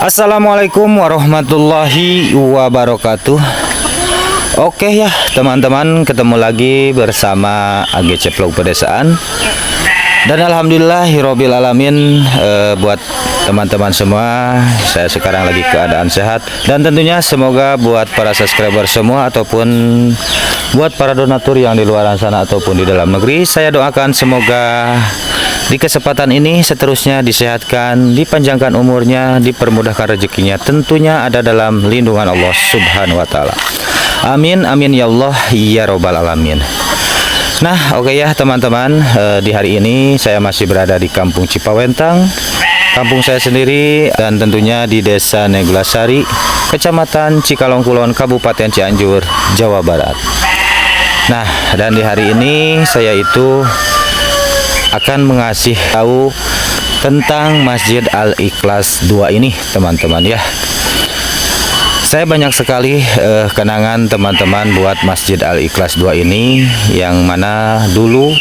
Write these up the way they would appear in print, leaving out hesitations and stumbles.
Assalamualaikum warahmatullahi wabarakatuh. Oke ya teman-teman, ketemu lagi bersama AGC Vlog Pedesaan. Dan alhamdulillahirabbil alamin, buat teman-teman semua, saya sekarang lagi keadaan sehat. Dan tentunya semoga buat para subscriber semua ataupun buat para donatur yang di luar sana ataupun di dalam negeri, saya doakan semoga di kesempatan ini seterusnya disehatkan, dipanjangkan umurnya, dipermudahkan rezekinya, tentunya ada dalam lindungan Allah Subhanahu wa taala. Amin amin ya Allah ya robbal alamin. Nah, oke ya teman-teman, di hari ini saya masih berada di Kampung Cipawentang, kampung saya sendiri, dan tentunya di Desa Neglasari, Kecamatan Cikalong Kulon, Kabupaten Cianjur, Jawa Barat. Nah, dan di hari ini saya itu akan mengasih tahu tentang Masjid Al-Ikhlas 2 ini teman-teman ya. Saya banyak sekali kenangan teman-teman buat Masjid Al-Ikhlas 2 ini, yang mana dulu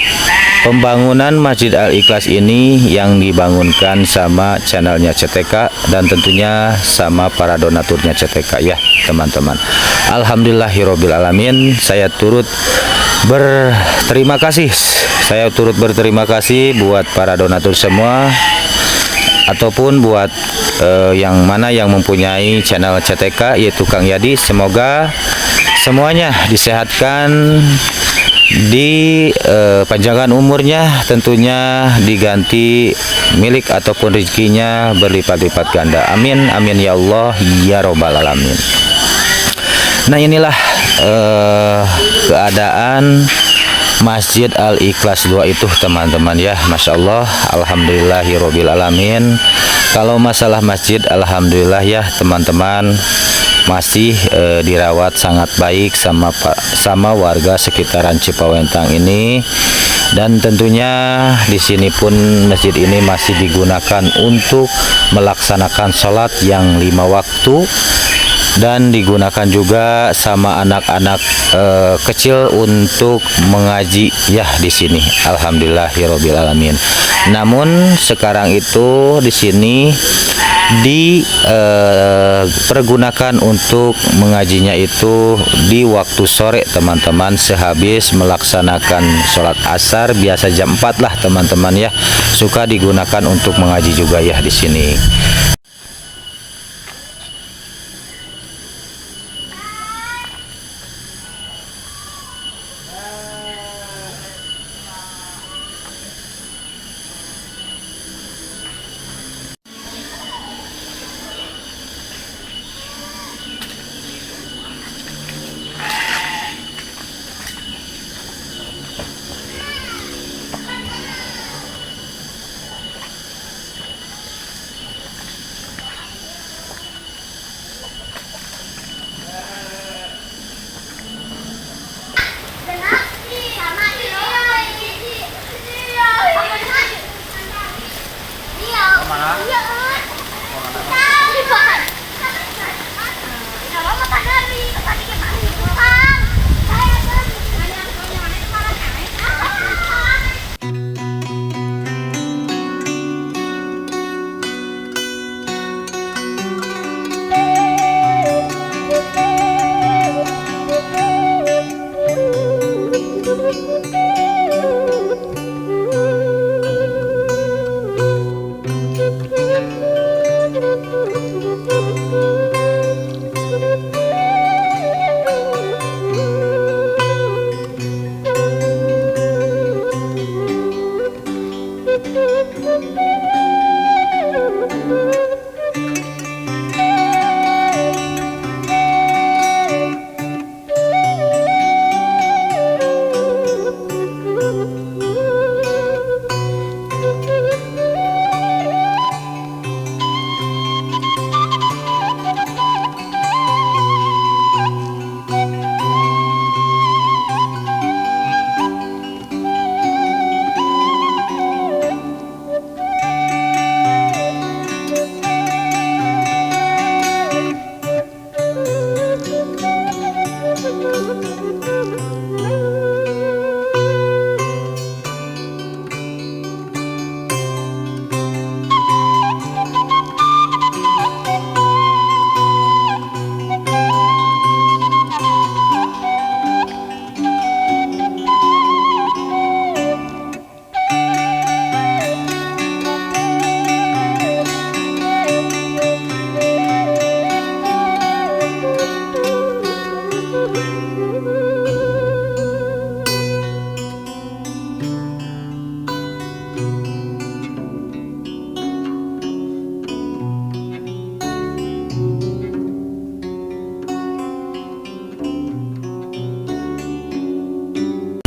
pembangunan Masjid Al-Ikhlas ini yang dibangunkan sama channelnya CTK dan tentunya sama para donaturnya CTK ya teman-teman. Alhamdulillahirabbil alamin, saya turut berterima kasih. Saya turut berterima kasih buat para donatur semua ataupun buat yang mana yang mempunyai channel CTK, yaitu Kang Yadi. Semoga semuanya disehatkan, dipanjangkan umurnya, tentunya diganti milik ataupun rezekinya berlipat-lipat ganda. Amin amin ya Allah ya robbal alamin. Nah, inilah keadaan Masjid Al-Ikhlas 2 itu teman-teman ya. Masya Allah, alhamdulillahirabbil alamin. Kalau masalah masjid, alhamdulillah ya teman-teman, masih dirawat sangat baik sama warga sekitaran Cipawentang ini. Dan tentunya di sini pun masjid ini masih digunakan untuk melaksanakan sholat yang 5 waktu, dan digunakan juga sama anak-anak kecil untuk mengaji ya di sini. Alhamdulillahirabbil alamin. Namun sekarang itu di sini dipergunakan untuk mengajinya itu di waktu sore teman-teman, sehabis melaksanakan sholat asar, biasa jam 4 lah teman-teman ya, suka digunakan untuk mengaji juga ya di sini.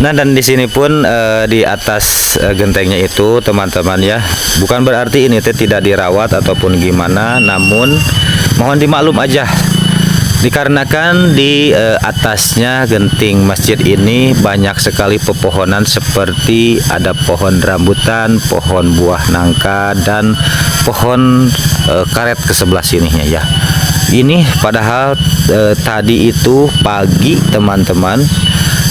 Nah, dan di sini pun di atas gentengnya itu teman-teman ya, bukan berarti ini tidak dirawat ataupun gimana, namun mohon dimaklum aja dikarenakan di atasnya genting masjid ini banyak sekali pepohonan seperti ada pohon rambutan, pohon buah nangka, dan pohon karet ke sebelah sininya ya. Ini padahal tadi itu pagi teman-teman,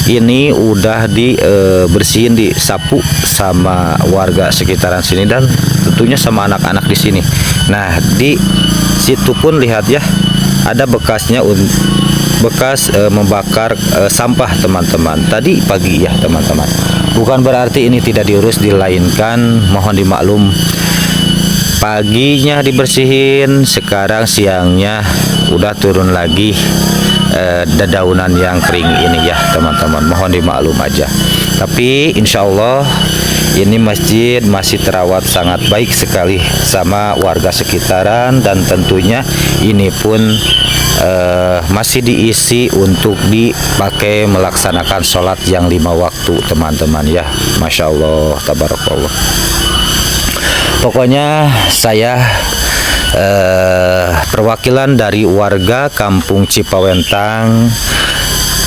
ini udah dibersihin, disapu sama warga sekitaran sini dan tentunya sama anak-anak di sini. Nah, di situ pun lihat ya, ada bekasnya, bekas membakar sampah teman-teman tadi pagi ya teman-teman. Bukan berarti ini tidak diurus, dilainkan mohon dimaklum, paginya dibersihin, sekarang siangnya udah turun lagi dedaunan yang kering ini ya teman-teman, mohon dimaklum aja. Tapi insya Allah ini masjid masih terawat sangat baik sekali sama warga sekitaran, dan tentunya ini pun masih diisi untuk dipakai melaksanakan sholat yang 5 waktu teman-teman ya. Masya Allah, tabarakallah. Pokoknya saya perwakilan dari warga Kampung Cipawentang,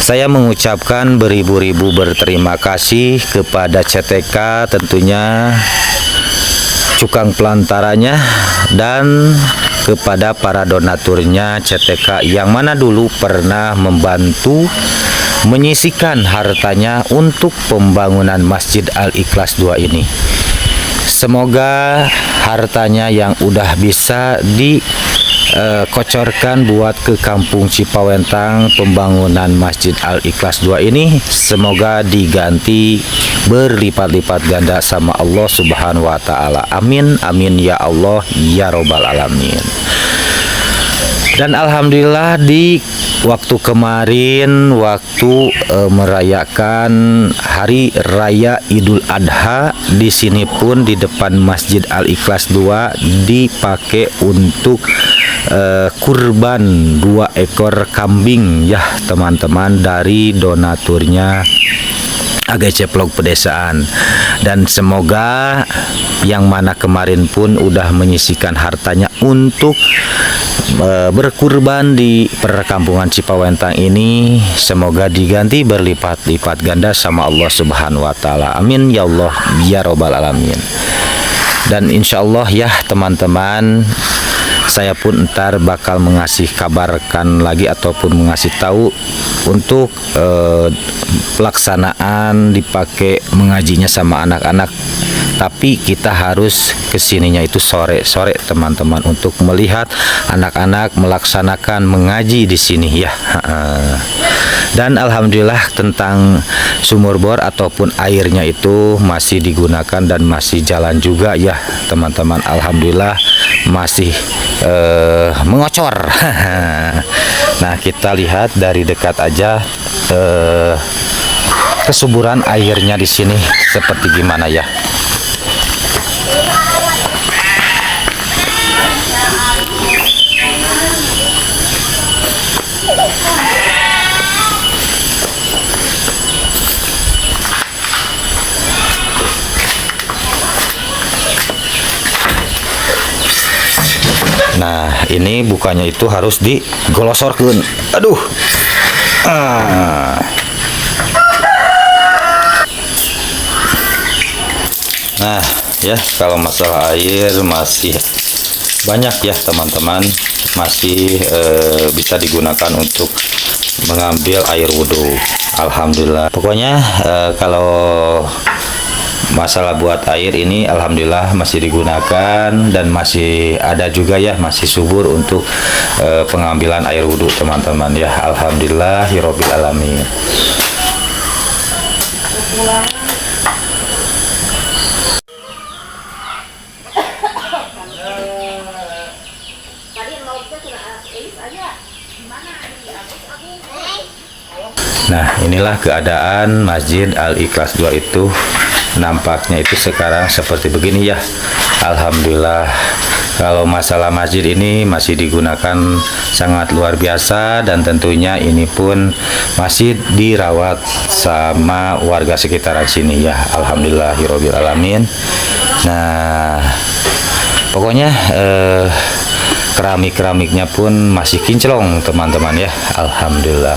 saya mengucapkan beribu-ribu berterima kasih kepada CTK, tentunya cukang pelantaranya, dan kepada para donaturnya CTK yang mana dulu pernah membantu menyisikan hartanya untuk pembangunan Masjid Al-Ikhlas 2 ini. Semoga hartanya yang udah bisa dikocorkan buat ke Kampung Cipawentang pembangunan Masjid Al-Ikhlas 2 ini, semoga diganti berlipat-lipat ganda sama Allah Subhanahu wa Ta'ala. Amin, amin ya Allah ya Robbal Alamin. Dan alhamdulillah di waktu kemarin, waktu merayakan hari raya Idul Adha, di sini pun di depan Masjid Al-Ikhlas 2 dipakai untuk kurban 2 ekor kambing ya teman-teman, dari donaturnya AGC Vlog Pedesaan. Dan semoga yang mana kemarin pun udah menyisikan hartanya untuk berkurban di perkampungan Cipawentang ini, semoga diganti berlipat-lipat ganda sama Allah Subhanahu wa Ta'ala. Amin ya Allah ya Robbal Alamin. Dan insya Allah ya teman-teman, saya pun ntar bakal mengasih kabarkan lagi ataupun mengasih tahu untuk pelaksanaan dipakai mengajinya sama anak-anak. Tapi kita harus kesininya itu sore-sore teman-teman, untuk melihat anak-anak melaksanakan mengaji di sini ya. Dan alhamdulillah tentang sumur bor ataupun airnya itu masih digunakan dan masih jalan juga ya teman-teman. Alhamdulillah masih mengocor. Nah, kita lihat dari dekat aja kesuburan airnya di sini seperti gimana ya. Nah, ini bukannya itu harus digolosorkeun. Aduh. Nah, ya kalau masalah air masih banyak ya teman-teman, masih bisa digunakan untuk mengambil air wudhu. Alhamdulillah. Pokoknya kalau masalah buat air ini alhamdulillah masih digunakan dan masih ada juga ya, masih subur untuk pengambilan air wudhu teman-teman ya. Alhamdulillah hirobbil alamin. Nah, inilah keadaan Masjid Al-Ikhlas 2 itu nampaknya itu sekarang seperti begini ya. Alhamdulillah, kalau masalah masjid ini masih digunakan sangat luar biasa, dan tentunya ini pun masih dirawat sama warga sekitaran sini ya. Alhamdulillahirabbil alamin. Nah, pokoknya keramik-keramiknya pun masih kinclong teman-teman ya. Alhamdulillah.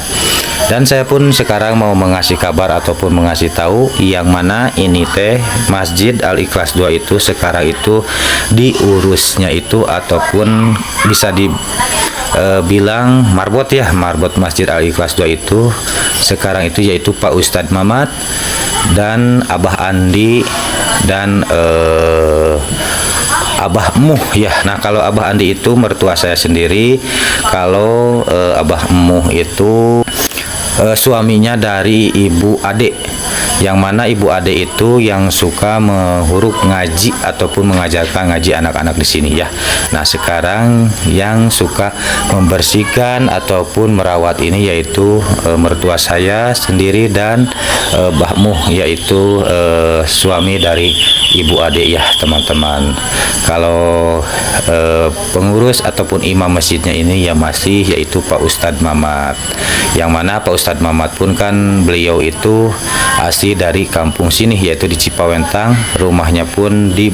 Dan saya pun sekarang mau mengasih kabar ataupun mengasih tahu yang mana ini teh Masjid Al-Ikhlas 2 itu sekarang itu diurusnya itu ataupun bisa dibilang marbot ya, marbot Masjid Al-Ikhlas 2 itu sekarang itu yaitu Pak Ustadz Mamat dan Abah Andi dan Abah Muh ya. Nah, kalau Abah Andi itu mertua saya sendiri, kalau Abah Muh itu suaminya dari Ibu Ade, yang mana Ibu Ade itu yang suka menghuruk ngaji ataupun mengajarkan ngaji anak-anak di sini ya. Nah, sekarang yang suka membersihkan ataupun merawat ini yaitu mertua saya sendiri dan Mbah Muh, yaitu suami dari Ibu Ade ya teman-teman. Kalau pengurus ataupun imam masjidnya ini ya masih yaitu Pak Ustadz Mamat, yang mana Pak Ustadz Mamat pun kan beliau itu asli dari kampung sini yaitu di Cipawentang, rumahnya pun di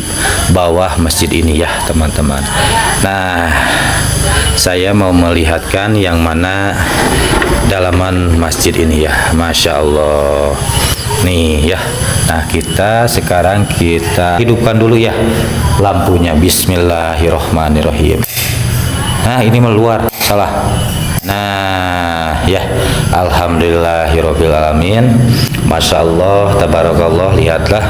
bawah masjid ini ya teman-teman. Nah, saya mau melihatkan yang mana dalaman masjid ini ya, Masya Allah nih ya. Nah, kita sekarang kita hidupkan dulu ya lampunya. Bismillahirrohmanirrohim. Nah, ini meluar salah. Nah ya, alhamdulillahirabbil alamin. Masya Allah, tabarakallah. Lihatlah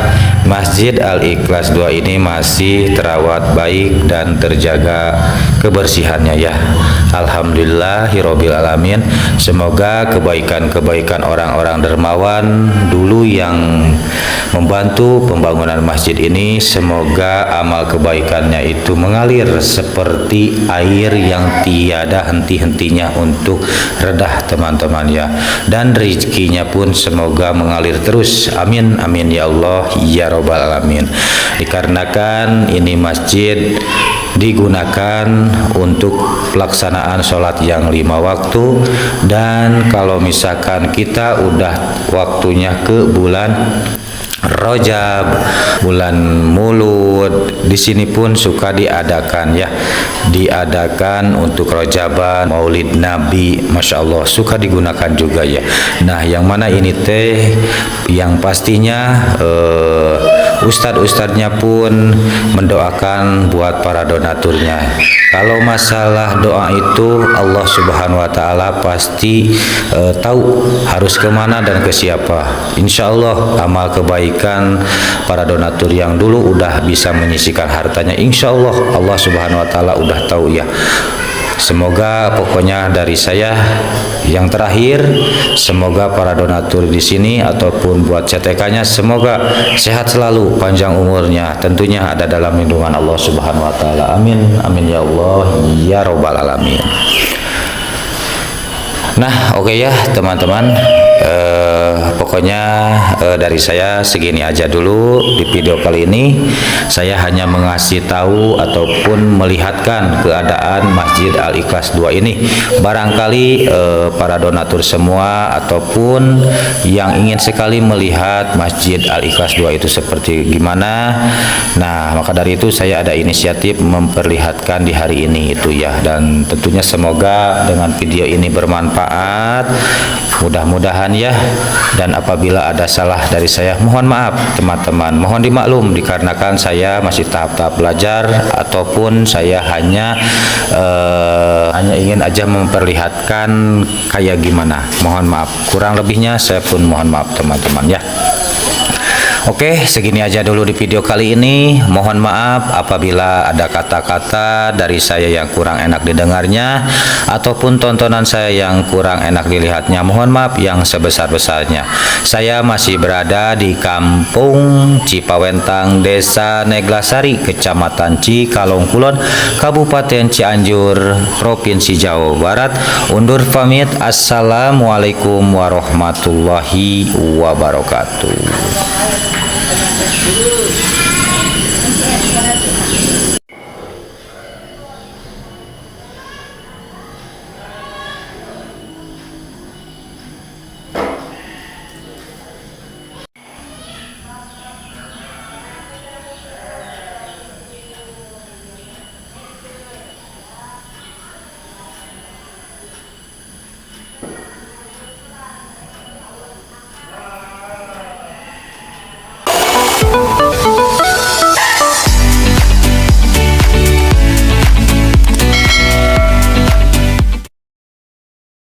Masjid Al-Ikhlas 2 ini masih terawat baik dan terjaga kebersihannya ya. Alhamdulillahirabbil alamin. Semoga kebaikan-kebaikan orang-orang dermawan dulu yang membantu pembangunan masjid ini, semoga amal kebaikannya itu mengalir seperti air yang tiada henti-hentinya untuk redah teman-teman ya. Dan rezekinya pun semoga mengalir terus. Amin amin ya Allah ya robbal alamin. Dikarenakan ini masjid digunakan untuk pelaksanaan sholat yang 5 waktu, dan kalau misalkan kita udah waktunya ke bulan Rajab, bulan Mulud, di sini pun suka diadakan ya, diadakan untuk Rajaban, Maulid Nabi, Masya Allah suka digunakan juga ya. Nah, yang mana ini teh yang pastinya ustadz-ustadznya pun mendoakan buat para donaturnya. Kalau masalah doa itu Allah Subhanahu wa Ta'ala pasti tahu harus kemana dan ke siapa. Insya Allah amal kebaikan para donatur yang dulu udah bisa menyisihkan hartanya, insya Allah Allah Subhanahu wa Ta'ala udah tahu ya. Semoga pokoknya dari saya yang terakhir, semoga para donatur di sini ataupun buat CTK-nya semoga sehat selalu, panjang umurnya, tentunya ada dalam lindungan Allah Subhanahu wa Ta'ala. Amin amin ya Allah ya robbal alamin. Nah, oke ya teman-teman, pokoknya dari saya segini aja dulu di video kali ini. Saya hanya mengasih tahu ataupun melihatkan keadaan Masjid Al-Ikhlas 2 ini. Barangkali para donatur semua ataupun yang ingin sekali melihat Masjid Al-Ikhlas 2 itu seperti gimana. Nah, maka dari itu saya ada inisiatif memperlihatkan di hari ini itu ya. Dan tentunya semoga dengan video ini bermanfaat, mudah-mudahan ya. Dan apabila ada salah dari saya, mohon maaf teman-teman, mohon dimaklum dikarenakan saya masih tahap-tahap belajar ataupun saya hanya ingin aja memperlihatkan kayak gimana. Mohon maaf, kurang lebihnya saya pun mohon maaf teman-teman ya. Oke, segini aja dulu di video kali ini. Mohon maaf apabila ada kata-kata dari saya yang kurang enak didengarnya ataupun tontonan saya yang kurang enak dilihatnya. Mohon maaf yang sebesar-besarnya. Saya masih berada di Kampung Cipawentang, Desa Neglasari, Kecamatan Cikalong Kulon, Kabupaten Cianjur, Provinsi Jawa Barat. Undur pamit. Assalamualaikum warahmatullahi wabarakatuh.